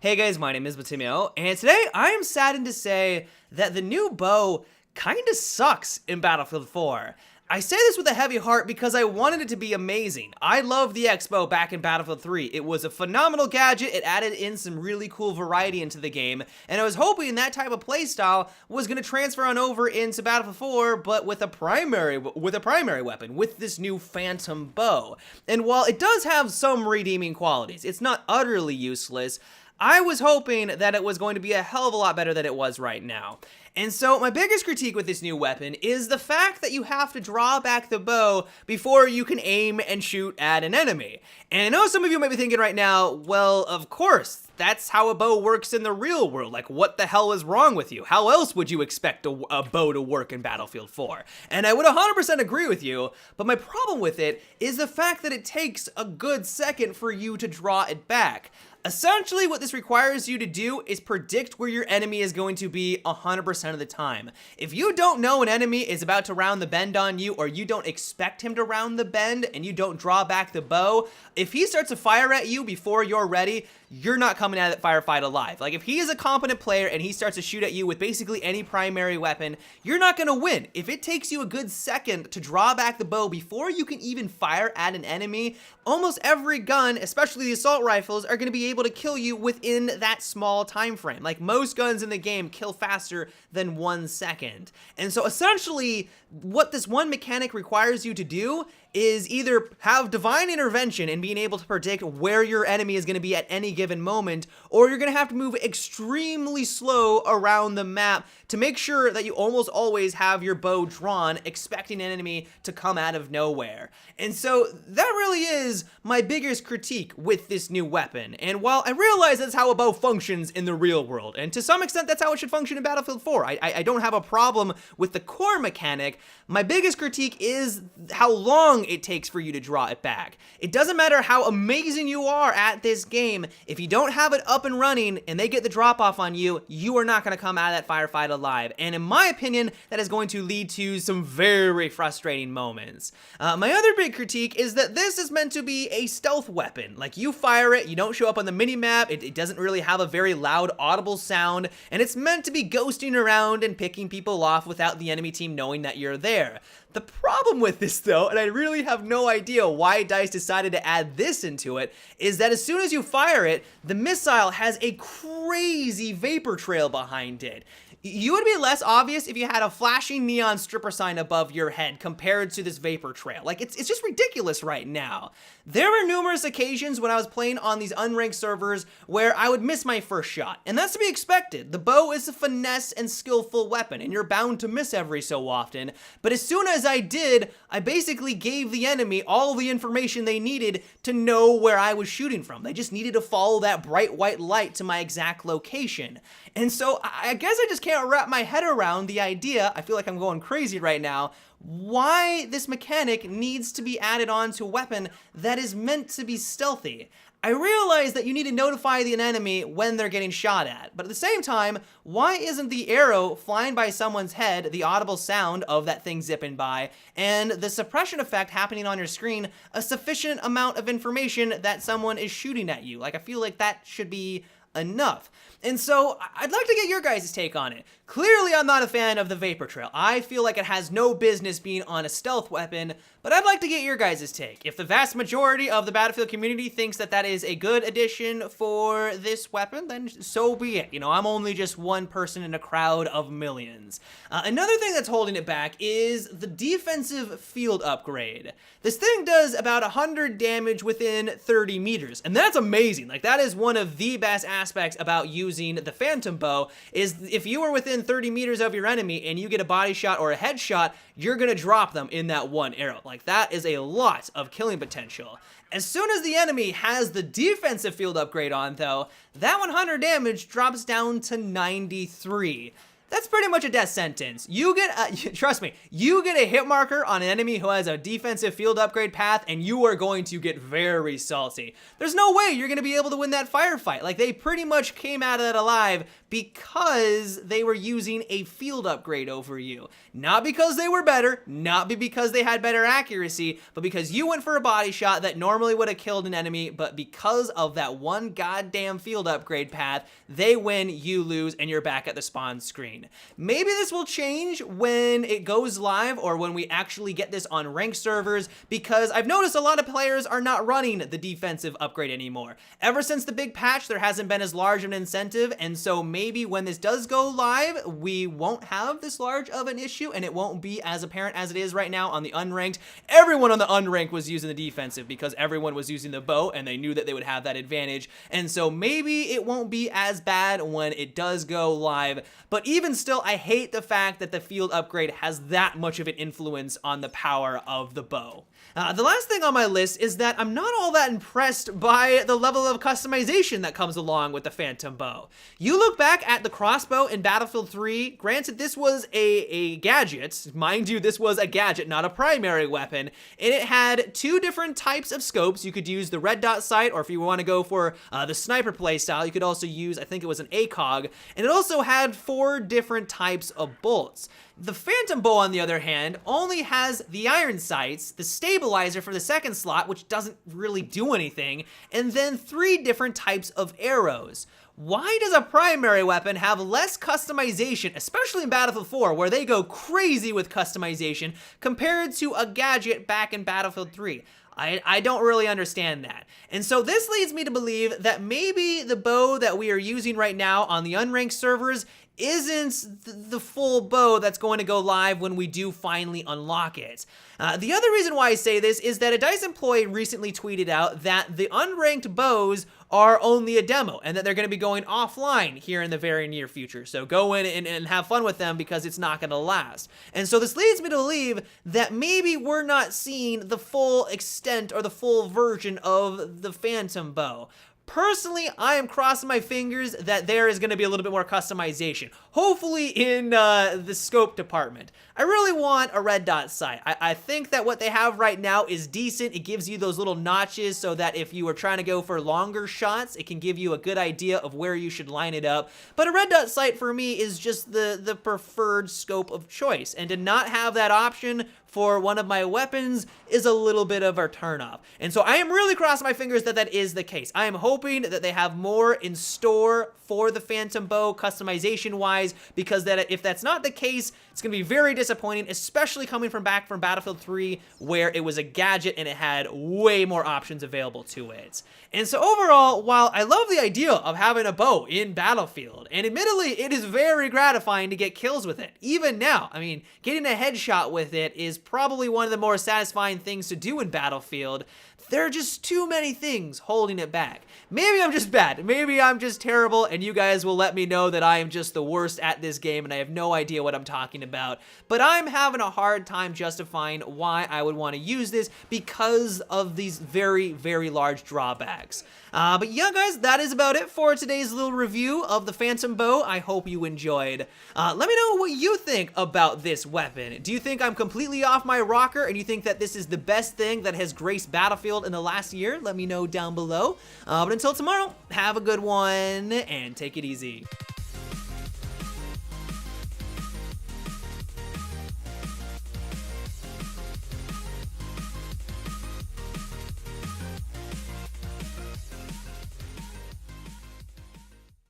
Hey guys, my name is Batimio, and today I am saddened to say that the new bow kinda sucks in Battlefield 4. I say this with a heavy heart because I wanted it to be amazing. I loved the X-Bow back in Battlefield 3. It was a phenomenal gadget, it added in some really cool variety into the game, and I was hoping that type of playstyle was going to transfer on over into Battlefield 4, but with a primary weapon, with this new Phantom Bow. And while it does have some redeeming qualities, it's not utterly useless. I was hoping that it was going to be a hell of a lot better than it was right now. And so my biggest critique with this new weapon is the fact that you have to draw back the bow before you can aim and shoot at an enemy. And I know some of you might be thinking right now, well, of course, that's how a bow works in the real world. Like, what the hell is wrong with you? How else would you expect a bow to work in Battlefield 4? And I would 100% agree with you, but my problem with it is the fact that it takes a good second for you to draw it back. Essentially, what this requires you to do is predict where your enemy is going to be 100% of the time. If you don't know an enemy is about to round the bend on you, or you don't expect him to round the bend and you don't draw back the bow, if he starts to fire at you before you're ready, you're not coming out of that firefight alive. Like, if he is a competent player and he starts to shoot at you with basically any primary weapon, you're not going to win. If it takes you a good second to draw back the bow before you can even fire at an enemy, almost every gun, especially the assault rifles, are going to be able to kill you within that small time frame. Like, most guns in the game kill faster than 1 second. And so essentially, what this one mechanic requires you to do is either have divine intervention and being able to predict where your enemy is going to be at any given moment, or you're going to have to move extremely slow around the map to make sure that you almost always have your bow drawn, expecting an enemy to come out of nowhere. And so that really is my biggest critique with this new weapon. And while I realize that's how a bow functions in the real world, and to some extent that's how it should function in Battlefield 4, I don't have a problem with the core mechanic. My biggest critique is how long it takes for you to draw it back. It doesn't matter how amazing you are at this game, if you don't have it up and running and they get the drop off on you, you are not going to come out of that firefight alive. And in my opinion, that is going to lead to some very frustrating moments. My other big critique is that this is meant to be a stealth weapon. Like, you fire it, you don't show up on the minimap, it doesn't really have a very loud audible sound, and it's meant to be ghosting around and picking people off without the enemy team knowing that you're there. The problem with this, though, and I really have no idea why DICE decided to add this into it, is that as soon as you fire it, the missile has a crazy vapor trail behind it. You would be less obvious if you had a flashing neon stripper sign above your head compared to this vapor trail. Like, it's just ridiculous right now. There were numerous occasions when I was playing on these unranked servers where I would miss my first shot, and that's to be expected. The bow is a finesse and skillful weapon, and you're bound to miss every so often, but as soon as I did, I basically gave the enemy all the information they needed to know where I was shooting from. They just needed to follow that bright white light to my exact location. And so I guess I just can't wrap my head around the idea, I feel like I'm going crazy right now, why this mechanic needs to be added on to a weapon that is meant to be stealthy. I realize that you need to notify the enemy when they're getting shot at, but at the same time, why isn't the arrow flying by someone's head, the audible sound of that thing zipping by, and the suppression effect happening on your screen a sufficient amount of information that someone is shooting at you? Like, I feel like that should be enough. And so I'd like to get your guys' take on it. Clearly, I'm not a fan of the vapor trail. I feel like it has no business being on a stealth weapon, but I'd like to get your guys' take. If the vast majority of the Battlefield community thinks that that is a good addition for this weapon, then so be it. You know, I'm only just one person in a crowd of millions. Another thing that's holding it back is the defensive field upgrade. This thing does about 100 damage within 30 meters, and that's amazing. Like, that is one of the best aspects about using the Phantom Bow, is if you are within 30 meters of your enemy and you get a body shot or a headshot, you're gonna drop them in that one arrow. Like, that is a lot of killing potential. As soon as the enemy has the defensive field upgrade on, though, that 100 damage drops down to 93. That's pretty much a death sentence. You get, trust me, you get a hit marker on an enemy who has a defensive field upgrade path, and you are going to get very salty. There's no way you're going to be able to win that firefight. Like, they pretty much came out of that alive because they were using a field upgrade over you. Not because they were better, not because they had better accuracy, but because you went for a body shot that normally would have killed an enemy, but because of that one goddamn field upgrade path, they win, you lose, and you're back at the spawn screen. Maybe this will change when it goes live or when we actually get this on ranked servers, because I've noticed a lot of players are not running the defensive upgrade anymore. Ever since the big patch, there hasn't been as large an incentive, and so maybe when this does go live, we won't have this large of an issue, and it won't be as apparent as it is right now on the unranked. Everyone on the unranked was using the defensive because everyone was using the bow, and they knew that they would have that advantage, and so maybe it won't be as bad when it does go live. But even still, I hate the fact that the field upgrade has that much of an influence on the power of the bow. The last thing on my list is that I'm not all that impressed by the level of customization that comes along with the Phantom Bow. You look back at the crossbow in Battlefield 3, granted this was a gadget, mind you, this was a gadget, not a primary weapon, and it had two different types of scopes. You could use the red dot sight, or if you want to go for the sniper playstyle, you could also use, I think it was an ACOG, and it also had 4 different types of bolts. The Phantom Bow, on the other hand, only has the iron sights, the stabilizer for the second slot, which doesn't really do anything, and then 3 different types of arrows. Why does a primary weapon have less customization, especially in Battlefield 4, where they go crazy with customization, compared to a gadget back in Battlefield 3? I don't really understand that. And so this leads me to believe that maybe the bow that we are using right now on the unranked servers isn't the full bow that's going to go live when we do finally unlock it. The other reason why I say this is that a DICE employee recently tweeted out that the unranked bows are only a demo and that they're going to be going offline here in the very near future. So go in and have fun with them because it's not going to last. And so this leads me to believe that maybe we're not seeing the full extent or the full version of the Phantom Bow. Personally, I am crossing my fingers that there is going to be a little bit more customization, hopefully in the scope department. I really want a red dot sight. I think that what they have right now is decent. It gives you those little notches so that if you were trying to go for longer shots, it can give you a good idea of where you should line it up. But a red dot sight for me is just the preferred scope of choice, and to not have that option for one of my weapons is a little bit of a turnoff. And so I am really crossing my fingers that that is the case. I am hoping that they have more in store for the Phantom Bow customization-wise, because that if that's not the case, it's going to be very disappointing, especially coming from Battlefield 3, where it was a gadget and it had way more options available to it. And so overall, while I love the idea of having a bow in Battlefield, and admittedly, it is very gratifying to get kills with it. Even now, I mean, getting a headshot with it is probably one of the more satisfying things to do in Battlefield. There are just too many things holding it back. Maybe I'm just bad. Maybe I'm just terrible, and you guys will let me know that I am just the worst at this game and I have no idea what I'm talking about. But I'm having a hard time justifying why I would want to use this because of these very, very large drawbacks. But yeah, guys, that is about it for today's little review of the Phantom Bow. I hope you enjoyed. Let me know what you think about this weapon. Do you think I'm completely off my rocker and you think that this is the best thing that has graced Battlefield in the last year? Let me know down below. But until tomorrow, have a good one and take it easy.